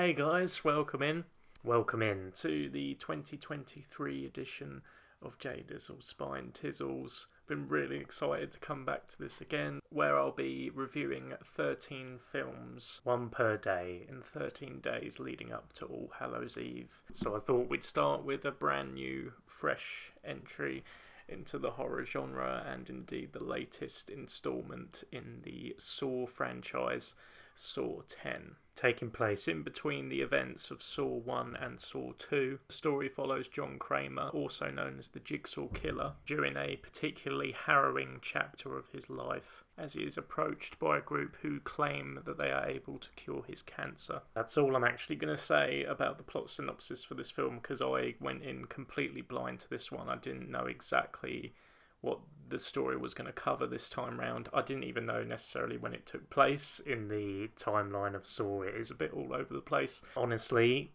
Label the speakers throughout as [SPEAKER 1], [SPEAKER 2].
[SPEAKER 1] Hey guys, welcome in. Welcome in to the 2023 edition of JDizzle Spine Tizzles. Been really excited to come back to this again, where I'll be reviewing 13 films, one per day, in 13 days leading up to All Hallows Eve. So I thought we'd start with a brand new, fresh entry into the horror genre, and indeed the latest instalment in the Saw franchise, Saw 10. Taking place in between the events of Saw 1 and Saw 2, the story follows John Kramer, also known as the Jigsaw Killer, during a particularly harrowing chapter of his life, as he is approached by a group who claim that they are able to cure his cancer. That's all I'm actually going to say about the plot synopsis for this film, because I went in completely blind to this one. I didn't know exactly what the story was going to cover this time round. I didn't even know necessarily when it took place in the timeline of Saw. It is a bit all over the place. Honestly,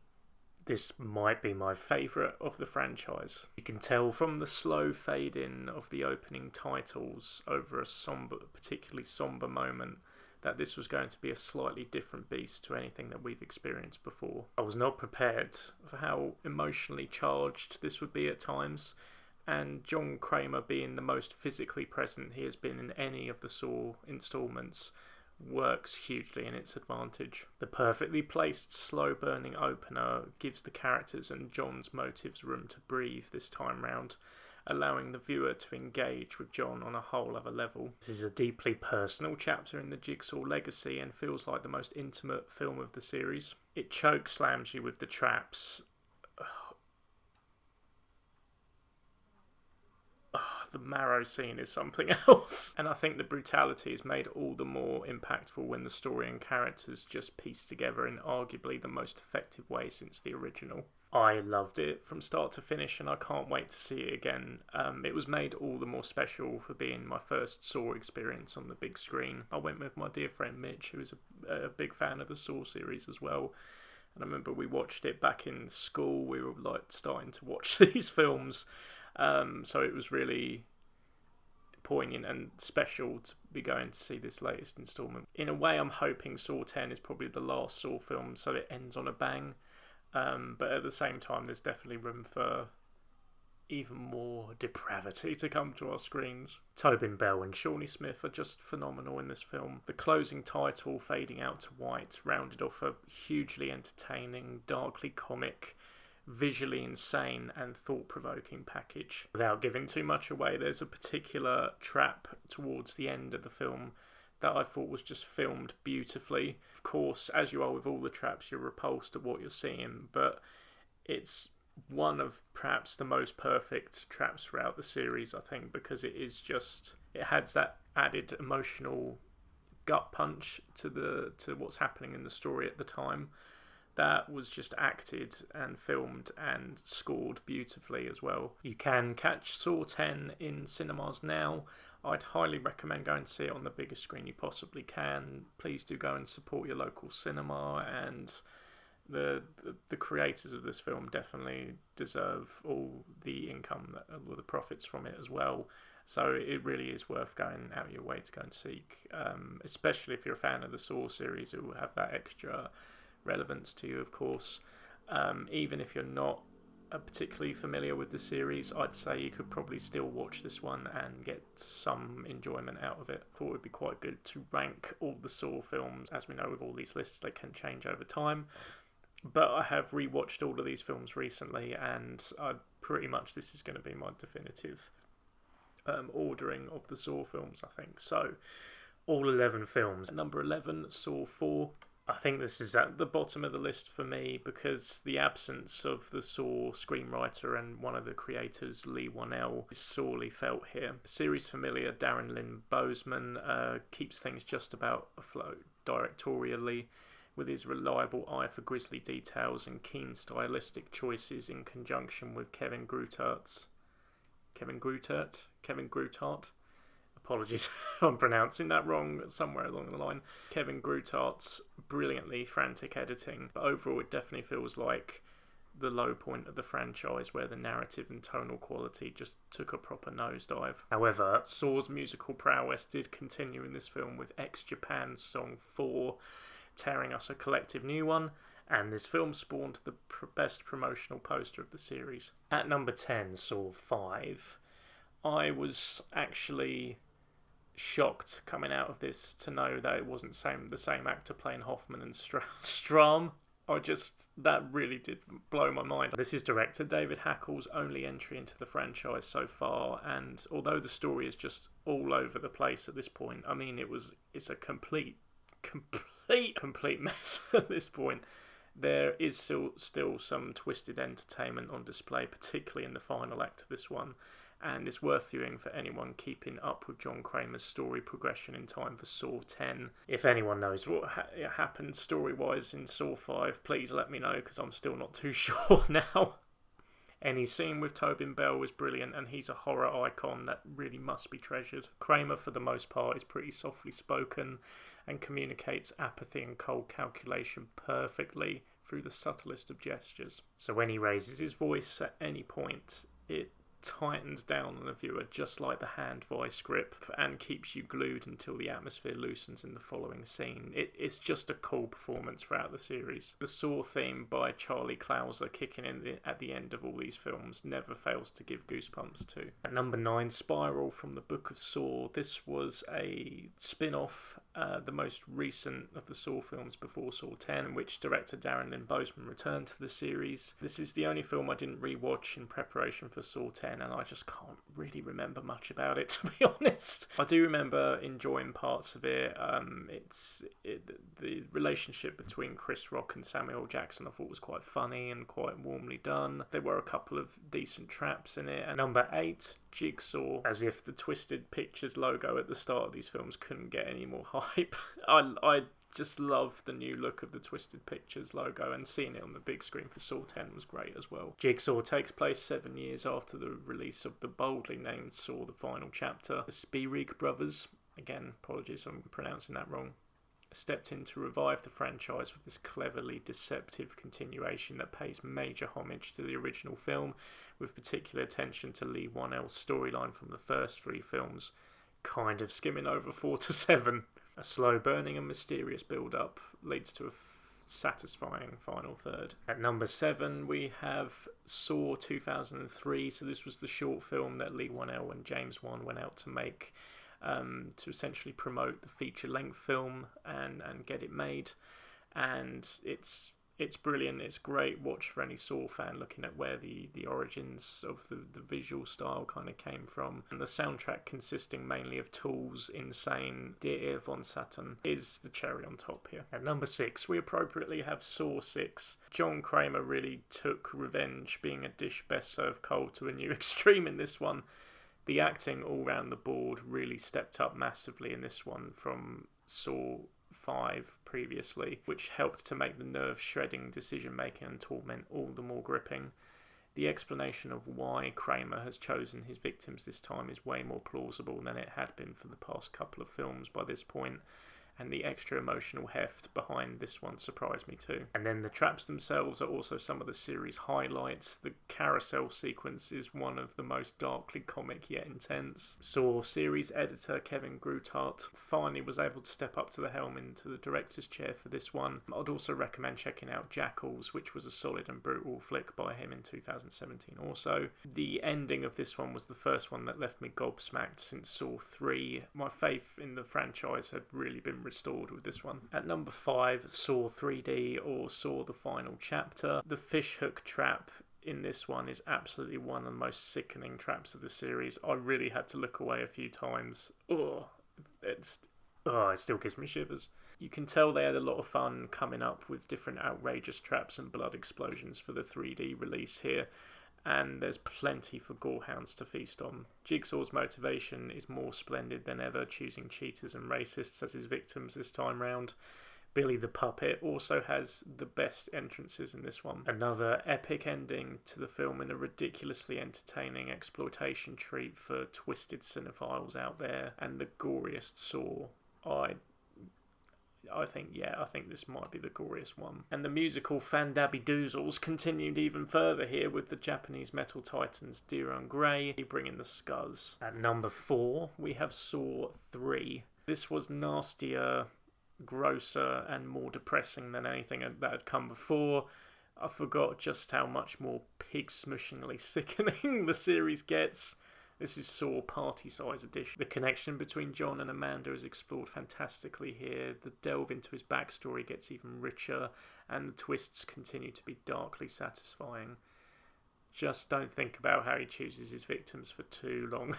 [SPEAKER 1] this might be my favourite of the franchise. You can tell from the slow fade in of the opening titles over a particularly somber moment, that this was going to be a slightly different beast to anything that we've experienced before. I was not prepared for how emotionally charged this would be at times, and John Kramer being the most physically present he has been in any of the Saw installments works hugely in its advantage. The perfectly placed slow-burning opener gives the characters and John's motives room to breathe this time round, allowing the viewer to engage with John on a whole other level. This is a deeply personal chapter in the Jigsaw legacy and feels like the most intimate film of the series. It choke slams you with the traps. The marrow scene is something else. And I think the brutality is made all the more impactful when the story and characters just piece together in arguably the most effective way since the original. I loved it from start to finish, and I can't wait to see it again. It was made all the more special for being my first Saw experience on the big screen. I went with my dear friend Mitch, who is a big fan of the Saw series as well. And I remember we watched it back in school. We were starting to watch these films. So it was really poignant and special to be going to see this latest instalment. In a way, I'm hoping Saw 10 is probably the last Saw film, so it ends on a bang. But at the same time, there's definitely room for even more depravity to come to our screens. Tobin Bell and Shawnee Smith are just phenomenal in this film. The closing title, Fading Out to White, rounded off a hugely entertaining, darkly comic, visually insane and thought-provoking package. Without giving too much away, there's a particular trap towards the end of the film that I thought was just filmed beautifully. Of course, as you are with all the traps, you're repulsed at what you're seeing, but it's one of perhaps the most perfect traps throughout the series, I think, because it has that added emotional gut punch to what's happening in the story at the time. That was just acted and filmed and scored beautifully as well. You can catch Saw 10 in cinemas now. I'd highly recommend going to see it on the biggest screen you possibly can. Please do go and support your local cinema, and the creators of this film definitely deserve all the income, all the profits from it as well. So it really is worth going out of your way to go and seek, especially if you're a fan of the Saw series. It will have that extra relevance to you, of course. Even if you're not particularly familiar with the series, I'd say you could probably still watch this one and get some enjoyment out of it. I thought it would be quite good to rank all the Saw films. As we know, with all these lists, they can change over time. But I have rewatched all of these films recently, and pretty much this is going to be my definitive ordering of the Saw films, I think. So, all 11 films. Number 11, Saw 4. I think this is at the bottom of the list for me because the absence of the Saw screenwriter and one of the creators, Lee Whannell, is sorely felt here. Series familiar Darren Lynn Bousman keeps things just about afloat directorially, with his reliable eye for grisly details and keen stylistic choices in conjunction with Kevin Grutart. Apologies if I'm pronouncing that wrong somewhere along the line. Kevin Grutart's brilliantly frantic editing, but overall it definitely feels like the low point of the franchise where the narrative and tonal quality just took a proper nosedive. However, Saw's musical prowess did continue in this film, with ex-Japan's song 4 tearing us a collective new one, And this film spawned the best promotional poster of the series. At number 10, Saw 5. I was actually shocked coming out of this to know that it wasn't the same actor playing Hoffman and Strahm. That really did blow my mind. This is director David Hackle's only entry into the franchise so far, and although the story is just all over the place at this point, I mean, it's a complete mess at this point. There is still some twisted entertainment on display, particularly in the final act of this one, and it's worth viewing for anyone keeping up with John Kramer's story progression in time for Saw 10. If anyone knows what happened story-wise in Saw 5, please let me know, because I'm still not too sure now. Any scene with Tobin Bell was brilliant, and he's a horror icon that really must be treasured. Kramer, for the most part, is pretty softly spoken and communicates apathy and cold calculation perfectly through the subtlest of gestures. So when he raises his voice at any point, it tightens down on the viewer just like the hand vice grip and keeps you glued until the atmosphere loosens in the following scene. It's just a cool performance throughout the series. The Saw theme by Charlie Clouser kicking in at the end of all these films never fails to give goosebumps too. At number 9, Spiral from the Book of Saw. This was a spin-off, the most recent of the Saw films before Saw 10, in which director Darren Lynn Bousman returned to the series. This is the only film I didn't rewatch in preparation for Saw 10, and I just can't really remember much about it, to be honest. I do remember enjoying parts of it. The relationship between Chris Rock and Samuel Jackson I thought was quite funny and quite warmly done. There were a couple of decent traps in it. And number 8, Jigsaw, as if the Twisted Pictures logo at the start of these films couldn't get any more hype. I just love the new look of the Twisted Pictures logo, and seeing it on the big screen for Saw 10 was great as well. Jigsaw takes place 7 years after the release of the boldly named Saw the Final Chapter. The Spierig brothers, again, apologies if I'm pronouncing that wrong, stepped in to revive the franchise with this cleverly deceptive continuation that pays major homage to the original film, with particular attention to Lee Whannell's storyline from the first 3 films, kind of skimming over 4 to 7. A slow burning and mysterious build-up leads to a satisfying final third. At number 7 we have Saw 2003. So this was the short film that Lee Whannell and James Wan went out to make to essentially promote the feature-length film and get it made. And it's brilliant. It's great watch for any Saw fan looking at where the origins of the visual style kind of came from. And the soundtrack, consisting mainly of Tool's insane Der Irr von Satan, is the cherry on top here. At number 6, we appropriately have Saw 6. John Kramer really took revenge, being a dish best served cold, to a new extreme in this one. The acting all round the board really stepped up massively in this one from Saw 5 previously, which helped to make the nerve-shredding decision-making and torment all the more gripping. The explanation of why Kramer has chosen his victims this time is way more plausible than it had been for the past couple of films by this point, and the extra emotional heft behind this one surprised me too. And then the traps themselves are also some of the series' highlights. The carousel sequence is one of the most darkly comic yet intense. Saw series editor Kevin Grutart finally was able to step up to the helm into the director's chair for this one. I'd also recommend checking out Jackals, which was a solid and brutal flick by him in 2017 also. The ending of this one was the first one that left me gobsmacked since Saw 3. My faith in the franchise had really been restored with this one. At number 5, Saw 3D, or Saw the Final Chapter. The fishhook trap in this one is absolutely one of the most sickening traps of the series. I really had to look away a few times. It still gives me shivers. You can tell they had a lot of fun coming up with different outrageous traps and blood explosions for the 3D release here, and there's plenty for gorehounds to feast on. Jigsaw's motivation is more splendid than ever, choosing cheaters and racists as his victims this time round. Billy the Puppet also has the best entrances in this one. Another epic ending to the film and a ridiculously entertaining exploitation treat for twisted cinephiles out there, and the goriest Saw. I think this might be the goriest one. And the musical Fandabby-Doozles continued even further here with the Japanese metal titans Diron Gray bringing the scuzz. At number 4, we have Saw 3. This was nastier grosser and more depressing than anything that had come before. I forgot just how much more pig-smushingly sickening the series gets. This is Saw Party Size Edition. The connection between John and Amanda is explored fantastically here. The delve into his backstory gets even richer, and the twists continue to be darkly satisfying. Just don't think about how he chooses his victims for too long.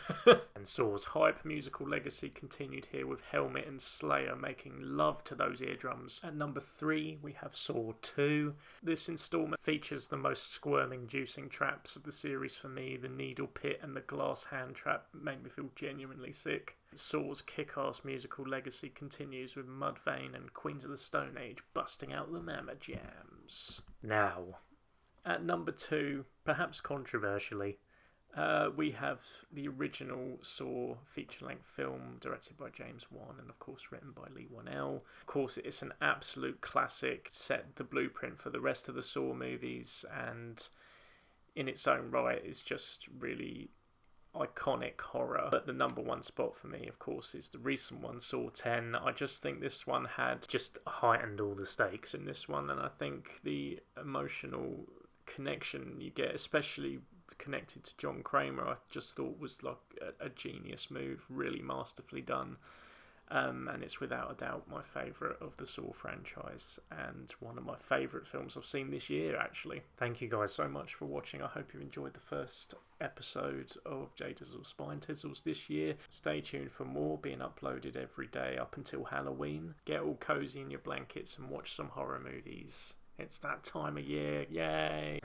[SPEAKER 1] And Saw's hype musical legacy continued here with Helmet and Slayer making love to those eardrums. At number 3 we have Saw 2. This installment features the most squirming, juicing traps of the series for me. The needle pit and the glass hand trap made me feel genuinely sick. Saw's kick-ass musical legacy continues with Mudvayne and Queens of the Stone Age busting out the Mama Jams. Now, at number 2, perhaps controversially, we have the original Saw feature-length film directed by James Wan and of course written by Lee Whannell. Of course it's an absolute classic, set the blueprint for the rest of the Saw movies, and in its own right is just really iconic horror. But the number one spot for me, of course, is the recent one, Saw 10. I just think this one had just heightened all the stakes in this one, and I think the emotional connection you get, especially connected to John Kramer, I just thought was like a genius move, really masterfully done. And it's without a doubt my favourite of the Saw franchise, and one of my favourite films I've seen this year, actually. Thank you guys so much for watching. I hope you enjoyed the first episode of JDizzle Spine Tizzles this year. Stay tuned for more being uploaded every day up until Halloween. Get all cozy in your blankets and watch some horror movies. It's that time of year. Yay!